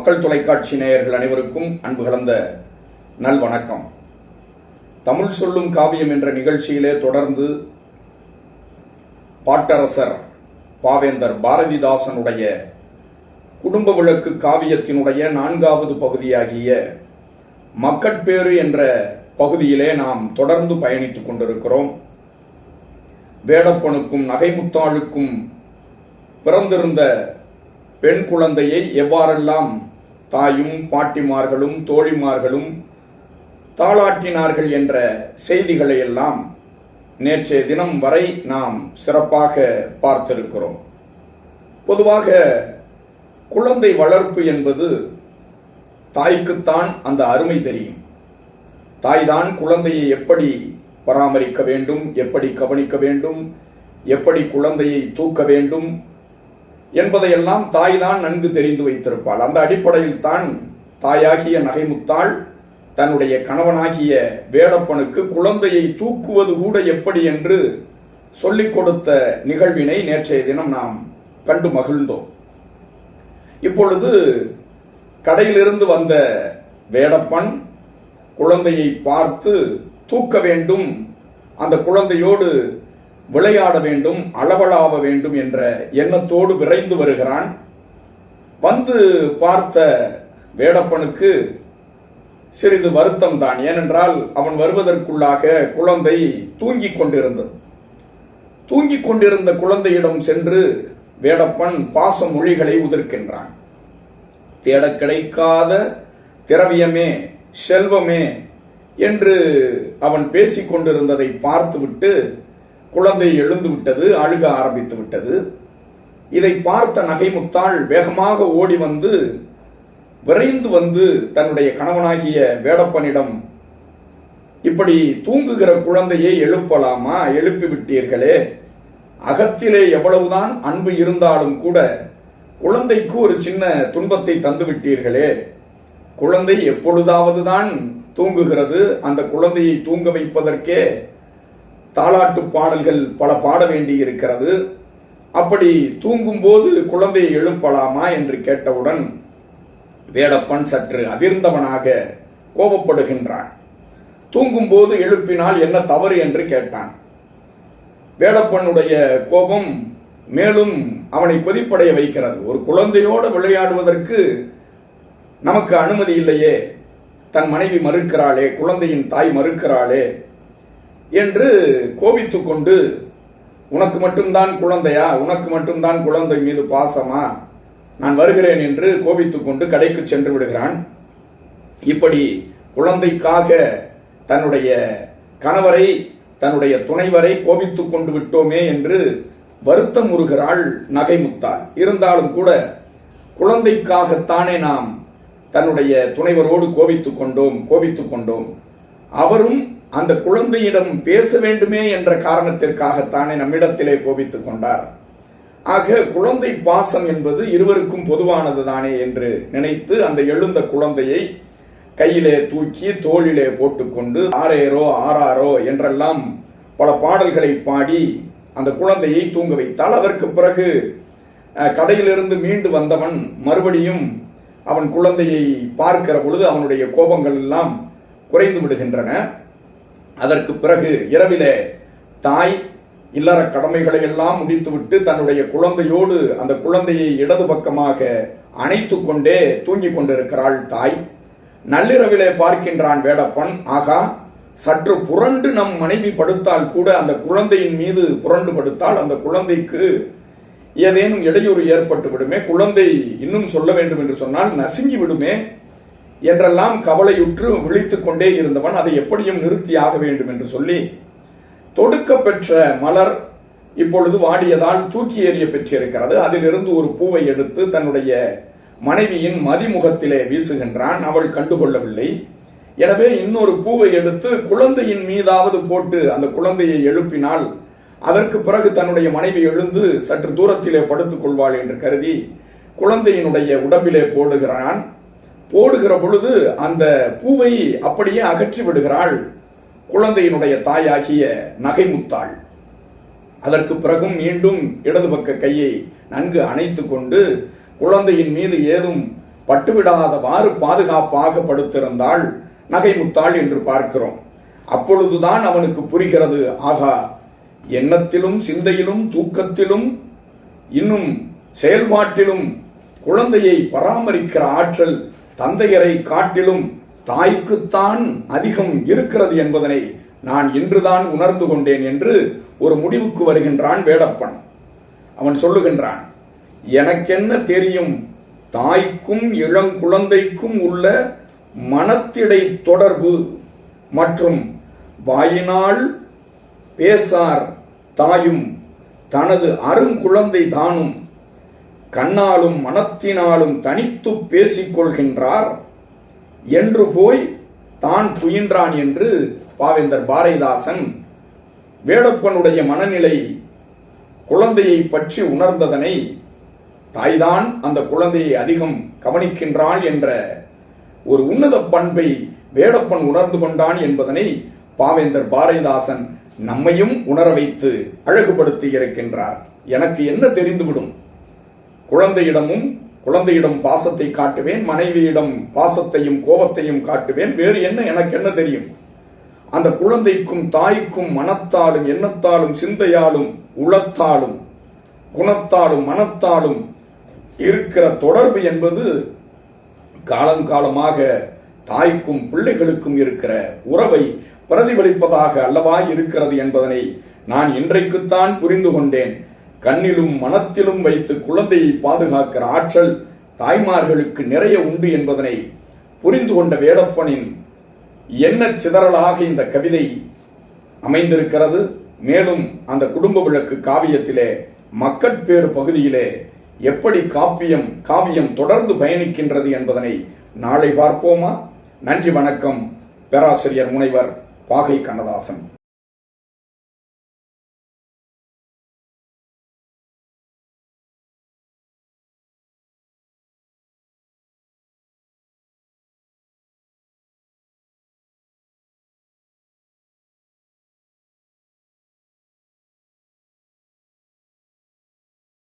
மக்கள் தொலைக்காட்சி நேயர்கள் அனைவருக்கும் அன்பு கலந்த நல்வணக்கம். தமிழ் சொல்லும் காவியம் என்ற நிகழ்ச்சியிலே தொடர்ந்து பாட்டரசர் பாவேந்தர் பாரதிதாசனுடைய குடும்ப விளக்கு காவியத்தினுடைய 4வது பகுதியாகிய மக்கட்பேறு என்ற பகுதியிலே நாம் தொடர்ந்து பயணித்துக் கொண்டிருக்கிறோம். வேடப்பனுக்கும் நகைமுத்தாளுக்கும் பிறந்திருந்த பெண் குழந்தையை எவ்வாறெல்லாம் தாயும் பாட்டிமார்களும் தோழிமார்களும் தாளாட்டினார்கள் என்ற செய்திகளை எல்லாம் நேற்றைய தினம் வரை நாம் சிறப்பாக பார்த்திருக்கிறோம். பொதுவாக குழந்தை வளர்ப்பு என்பது தாய்க்குத்தான் அந்த அருமை தெரியும். தாய்தான் குழந்தையை எப்படி பராமரிக்க வேண்டும், எப்படி கவனிக்க வேண்டும், எப்படி குழந்தையை தூக்க வேண்டும் என்பதையெல்லாம் தாய்தான் நன்கு தெரிந்து வைத்திருப்பாள். அந்த அடிப்படையில் தான் தாயாகிய நகைமுத்தாள் தன்னுடைய கணவனாகிய வேடப்பனுக்கு குழந்தையை தூக்குவது கூட எப்படி என்று சொல்லிக் கொடுத்த நிகழ்வினை நேற்றைய தினம் நாம் கண்டு மகிழ்ந்தோம். இப்பொழுது கடையிலிருந்து வந்த வேடப்பன் குழந்தையை பார்த்து தூக்க வேண்டும், அந்த குழந்தையோடு விளையாட வேண்டும், அளவலாவ வேண்டும் என்ற எண்ணத்தோடு விரைந்து வருகிறான். வந்து பார்த்த வேடப்பனுக்கு சிறிது வருத்தம் தான். ஏனென்றால் அவன் வருவதற்குள்ளாக குழந்தை தூங்கிக் கொண்டிருந்தது. தூங்கிக் கொண்டிருந்த குழந்தையிடம் சென்று வேடப்பன் பாச மொழிகளை உதிர்க்கின்றான். தேட கிடைக்காத திரவியமே, செல்வமே என்று அவன் பேசிக் கொண்டிருந்ததை பார்த்துவிட்டு குழந்தை எழுந்து விட்டது, அழுக ஆரம்பித்து விட்டது. இதை பார்த்த நகைமுத்தாள் வேகமாக ஓடி வந்து விரைந்து வந்து தன்னுடைய கணவனாகிய வேடப்பனிடம், இப்படி தூங்குகிற குழந்தையை எழுப்பலாமா? எழுப்பிவிட்டீர்களே, அகத்திலே எவ்வளவுதான் அன்பு இருந்தாலும் கூட குழந்தைக்கு ஒரு சின்ன துன்பத்தை தந்து விட்டீர்களே. குழந்தை எப்பொழுதாவது தான் தூங்குகிறது, அந்த குழந்தையை தூங்க வைப்பதற்கே தாலாட்டு பாடல்கள் பல பாட வேண்டி இருக்கிறது. அப்படி தூங்கும் போது குழந்தையை எழுப்பலாமா என்று கேட்டவுடன் வேடப்பன் சற்று அதிர்ந்தவனாக கோபப்படுகின்றான். தூங்கும் போது எழுப்பினால் என்ன தவறு என்று கேட்டான். வேடப்பனுடைய கோபம் மேலும் அவனை கொதிப்படைய வைக்கிறது. ஒரு குழந்தையோடு விளையாடுவதற்கு நமக்கு அனுமதி இல்லையே, தன் மனைவி மறுக்கிறாளே, குழந்தையின் தாய் மறுக்கிறாளே என்று கோபித்துக் கொண்டு, உனக்கு மட்டும்தான் குழந்தையா, உனக்கு மட்டும்தான் குழந்தை மீது பாசமா, நான் வருகிறேன் என்று கோபித்துக் கொண்டு கடைக்கு சென்று விடுகிறான். இப்படி குழந்தைக்காக தன்னுடைய கணவரை, தன்னுடைய துணைவரை கோபித்துக் கொண்டு விட்டோமே என்று வருத்தம் உறுகிறாள் நகைமுத்தாள். இருந்தாலும் கூட குழந்தைக்காகத்தானே நாம் தன்னுடைய துணைவரோடு கோபித்துக் கொண்டோம். அவரும் அந்த குழந்தையிடம் பேச வேண்டுமே என்ற காரணத்திற்காகத்தானே நம்மிடத்திலே கோபித்துக் கொண்டார். ஆக குழந்தை பாசம் என்பது இருவருக்கும் பொதுவானது தானே என்று நினைத்து அந்த எழுந்த குழந்தையை கையிலே தூக்கி தோளிலே போட்டுக்கொண்டு ஆரேரோ ஆறாரோ என்றெல்லாம் பல பாடல்களை பாடி அந்த குழந்தையை தூங்க வைத்தால், அதற்கு பிறகு கடையிலிருந்து மீண்டு வந்தவன் மறுபடியும் அவன் குழந்தையை பார்க்கிற பொழுது அவனுடைய கோபங்கள் எல்லாம் குறைந்து விடுகின்றன. அதற்கு பிறகு இரவிலே தாய் இல்லற கடமைகளை எல்லாம் முடித்துவிட்டு தன்னுடைய குழந்தையோடு அந்த குழந்தையை இடது பக்கமாக அணைத்துக் கொண்டே தூங்கிக் கொண்டிருக்கிறாள் தாய். நள்ளிரவிலே பார்க்கின்றான் வேடப்பன், ஆகா, சற்று புரண்டு நம் மனைவி படுத்தால் கூட அந்த குழந்தையின் மீது புரண்டு படுத்தால் அந்த குழந்தைக்கு ஏதேனும் இடையூறு ஏற்பட்டு விடுமே, குழந்தை இன்னும் சொல்ல வேண்டும் என்று சொன்னால் நசுங்கி விடுமே என்றெல்லாம் கவலையுற்று விழித்துக் கொண்டே இருந்தவன் அதை எப்படியும் நிறுத்தியாக வேண்டும் என்று சொல்லி தொடுக்க பெற்ற மலர் இப்பொழுது வாடியதால் தூக்கி எறிய பெற்றிருக்கிறது. அதிலிருந்து ஒரு பூவை எடுத்து தன்னுடைய மனைவியின் மதிமுகத்திலே வீசுகின்றான். அவள் கண்டுகொள்ளவில்லை. எனவே இன்னொரு பூவை எடுத்து குழந்தையின் மீதாவது போட்டு அந்த குழந்தையை எழுப்பினால் அதற்கு பிறகு தன்னுடைய மனைவி எழுந்து சற்று தூரத்திலே படுத்துக் கொள்வாள் என்று கருதி குழந்தையினுடைய உடம்பிலே போடுகிறான். போடுகிற பொழுது அந்த பூவை அப்படியே அகற்றி விடுகிறாள் குழந்தையினுடைய தாயாகிய நகைமுத்தாள். அதற்கு பிறகும் மீண்டும் இடது பக்க கையை நன்கு அணைத்துக் கொண்டு குழந்தையின் மீது ஏதும் பட்டுவிடாதவாறு பாதுகாப்பாக படுத்திருந்தாள் நகைமுத்தாள் என்று பார்க்கிறோம். அப்பொழுதுதான் அவனுக்கு புரிகிறது, ஆகா, எண்ணத்திலும் சிந்தையிலும் தூக்கத்திலும் இன்னும் செயல்பாட்டிலும் குழந்தையை பராமரிக்கிற ஆற்றல் தந்தையரை காட்டிலும் தாய்க்குத்தான் அதிகம் இருக்கிறது என்பதனை நான் இன்றுதான் உணர்ந்து கொண்டேன் என்று ஒரு முடிவுக்கு வருகின்றான் வேடப்பன். அவன் சொல்லுகின்றான், எனக்கென்ன தெரியும் தாய்க்கும் இளங்குழந்தைக்கும் உள்ள மனத்திடை தொடர்பு மற்றும் வாயினால் பேசார் தாயும் தனது அருங்குழந்தை தானும் கண்ணாலும் மனத்தினாலும் தனித்து பேசிக் கொள்கின்றார் என்று போய் தான் துயின்றான் என்று பாவேந்தர் பாரதிதாசன் வேடப்பனுடைய மனநிலை குழந்தையை பற்றி உணர்ந்ததனை, தாய்தான் அந்த குழந்தையை அதிகம் கவனிக்கின்றாள் என்ற ஒரு உன்னத பண்பை வேடப்பன் உணர்ந்து கொண்டான் என்பதனை பாவேந்தர் பாரதிதாசன் நம்மையும் உணர வைத்து அழகுபடுத்தி இருக்கின்றார். எனக்கு என்ன தெரிந்துவிடும்? குழந்தையிடம் பாசத்தை காட்டுவேன், மனைவியிடம் பாசத்தையும் கோபத்தையும் காட்டுவேன், வேறு என்ன எனக்கு என்ன தெரியும்? அந்த குழந்தைக்கும் தாய்க்கும் மனத்தாலும் எண்ணத்தாலும் சிந்தையாலும் உளத்தாலும் குணத்தாலும் மனத்தாலும் இருக்கிற தொடர்பு என்பது காலங்காலமாக தாய்க்கும் பிள்ளைகளுக்கும் இருக்கிற உறவை பிரதிபலிப்பதாக அல்லவா இருக்கிறது என்பதனை நான் இன்றைக்குத்தான் புரிந்து கொண்டேன். கண்ணிலும் மனத்திலும் வைத்து குழந்தையை பாதுகாக்கிற ஆற்றல் தாய்மார்களுக்கு நிறைய உண்டு என்பதனை புரிந்து கொண்ட வேடப்பனின் எண்ண சிதறலாக இந்த கவிதை அமைந்திருக்கிறது. மேலும் அந்த குடும்ப விளக்கு காவியத்திலே மக்கட்பேறு பகுதியிலே எப்படி காவியம் தொடர்ந்து பயணிக்கின்றது என்பதனை நாளை பார்ப்போமா? நன்றி, வணக்கம். பேராசிரியர் முனைவர் பாகை கண்ணதாசன்.